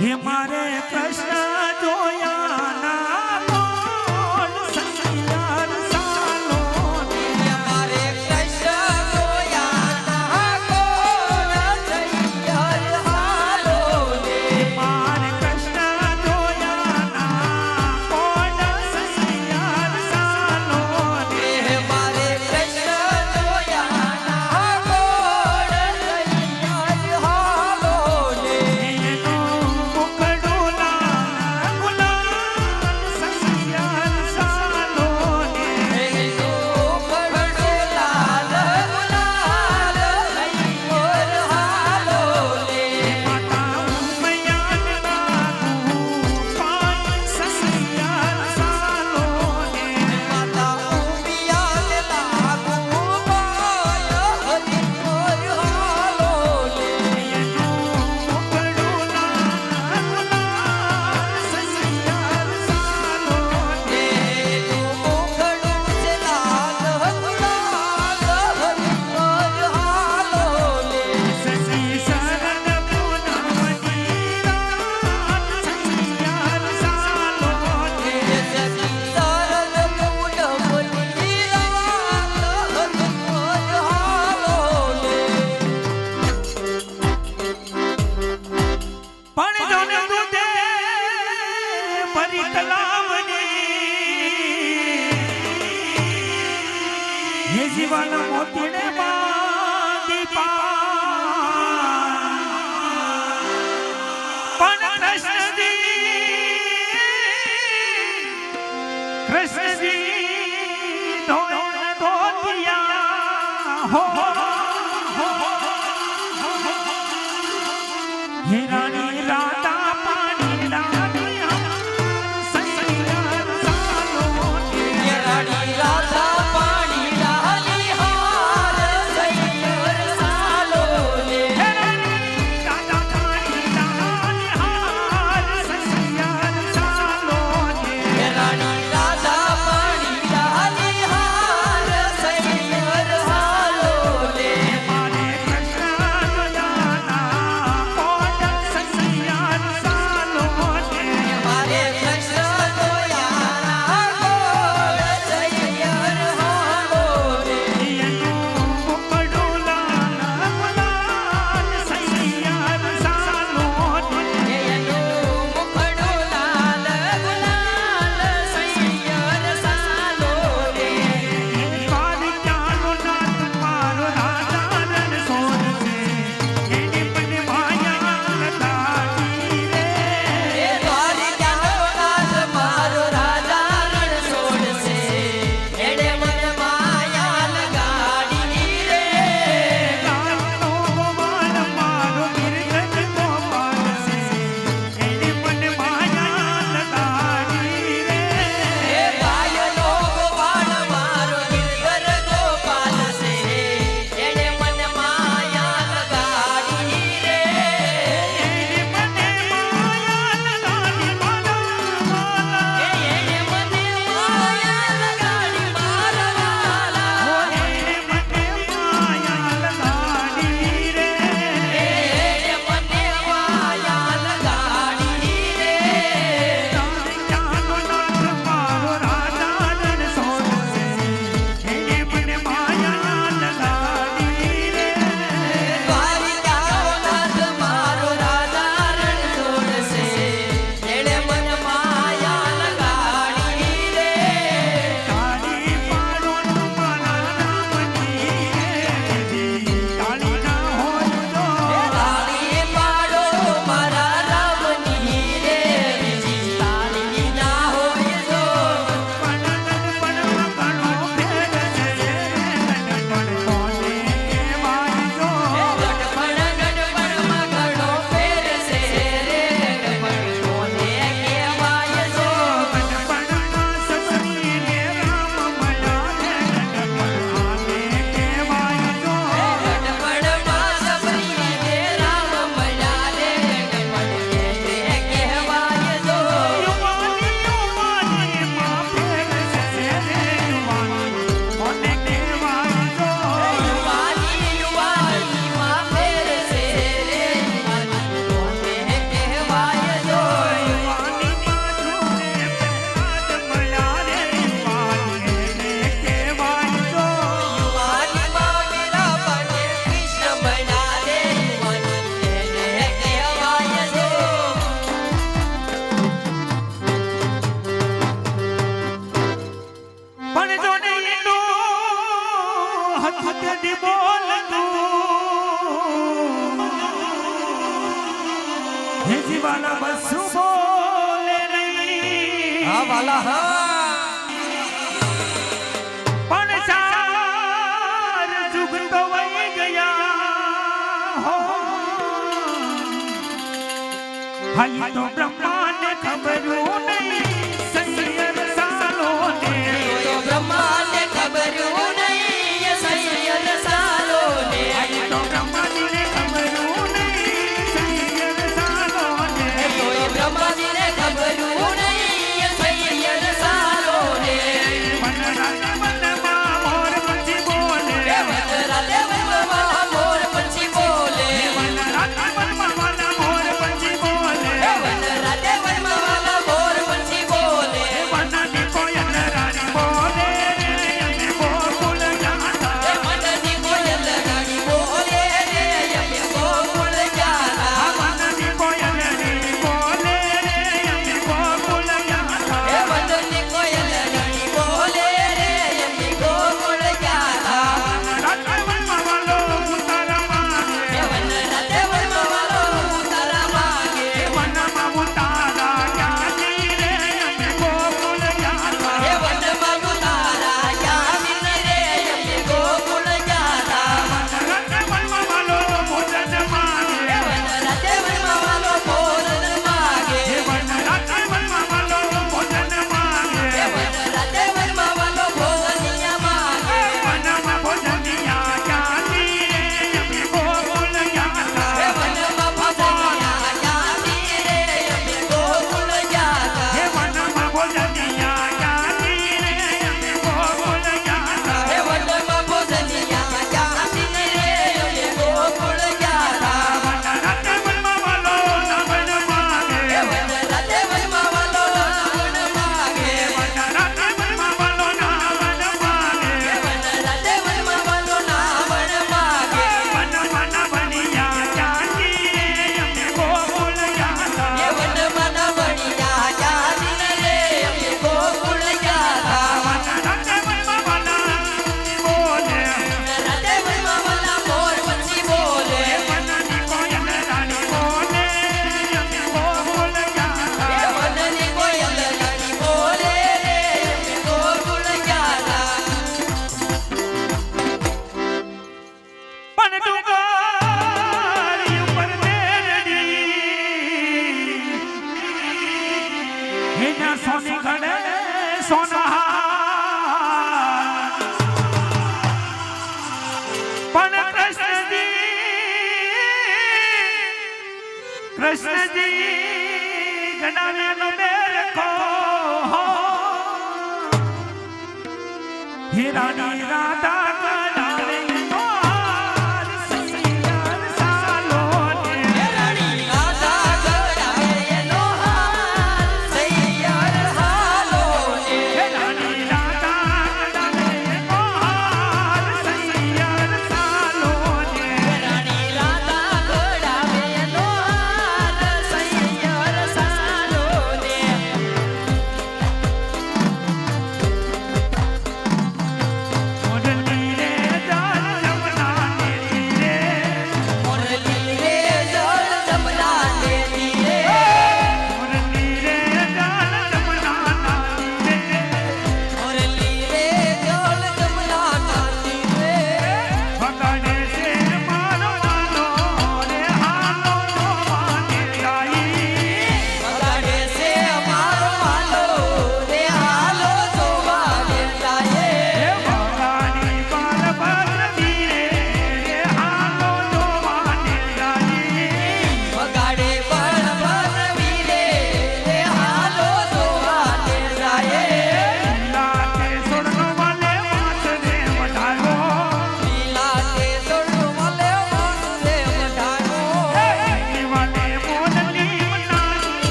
हे मारे कृष्ण जोया ना बोल संसार सालो हे मारे कृष्ण जोया ना बोल संसार सालो हे मारे कृष्ण जोया ना बोल संसार सालो हे मारे कृष्ण जोया ना बोल संसार सालो जीवन मोतीने बांधी पण कृष्ण जी धोतिया हो हे रानी राधा पानी रानी संसार सालो हे रानी राधा पानी डाली हार संसार सालो हे रानी राधा पानी रानी हार संसार सालो हे रानी राधा पानी डाली हार संसार सालो मारे कृष्ण जोया ना बोल संसार હે જીવાલા બસુ બોલે નહીં હા વાલા હા પણ ચાર જુગ તો વહી ગયા હો હાઈ તો બ્રહ્માને ખબરું નહીં સૈયર સાલોને તો બ્રહ્માને ખબરું નહીં સૈયદ સાલોને હાઈ તો બ્રહ્માજીને ખબરું નહીં સૈયર સાલોને તો બ્રહ્માજીને ખબરું નહીં સૈયદ સાલોને વનરાજ વનમાં મોર પંછી બોલે રાતે વનમાં મોર પંછી બોલે વનરાજ વનમાં મોર પંછી બોલે રાતે વનમાં મોર પંછી બોલે વનની કોયલ રાણી બોલે અને ગોકુળ જાતા મનની કોયલ રાણી બોલે રે અમે ગોકુળ જાતા વનની કોયલ રાણી બોલે અને ગોકુળ જાતા મનની કોયલ રાણી બોલે રે અમે ગોકુળ જાતા વનરાજ વનમાં વાલો ઉતારા માંગે રાતે વનમાં ઉતારા માંગે વનમાં ઉતારા ક્યાંથી રે અને ગોકુળ જાતા વનમાં ઉતારા ક્યાં રે અમે ગોકુળ જાતા વનરાજ વનમાં વાલો ભોજન માંગે રાતે વનમાં ભોજન માગે વનરાજ વનમાં વાલો ભોજન માંગે રાતે વનમાં ભોજનિયા માગે વનમાં ભોજનિયા ક્યાંથી રે અમે ગોકુળ જાતા વનમાં ભોજનિયા ક્યાં રે અમે ગોકુળ જાતા વનમાં ભોજનિયા ક્યાંથી રે અમે ગોકુળ જાતા વનમાં ભોજનિયા ક્યાં રે અમે ગોકુળ જાતા વનરાજ વનમાં વાલો નવન માંગે રાતે વનમાં નાવણ માગે વનરાજ વનમાં વાલો નવન માંગે રાતે વનમાં નાવણ માગે વનમાં નવનિયા ક્યાંથી રે અમે ગોકુળ જાતા વનમાં નાવણિયા ક્યાં રે અમે ગોકુળ જાતા વનરાજ વનમાં વાલા બોલે રાતે વનમાં મોર પંછી બોલે વનની કોયલ રાણી બોલે અમે ગોકુળ જાતા વનની કોયલ રાણી બોલે રે અમે ગોકુળ જાતા પણ ડુંગરી ઉપર મેરડી એના સોની ઘડે સોના પણ કૃષ્ણજી ગડાવ્યાનો બેરખો હીરાની રાધા કડાવે તો હાર સૈયર સાલોને રાણી રાધા ગડાવે એનો હાર સૈયર સાલોને રાણી રાધા કડાવે તો હાર સૈયર સાલોને રાણી રાધા ગડાવે એનો હાર સૈયર સાલોને મોરલી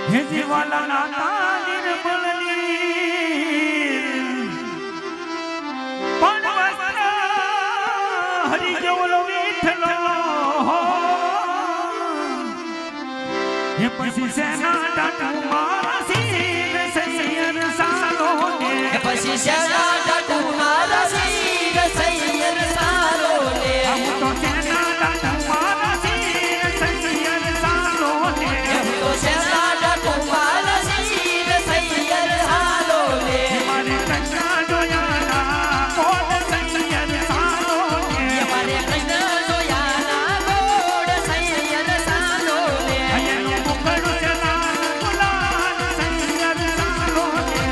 હે જીવાલા નાતા નિર્મળની પણ વસ્ત્ર હરી જવલો વિઠલો હે પછી સેના ટાટુ માસી સૈયર સાલો ને પછી શેના ટાટુ મારા શિર સૈયર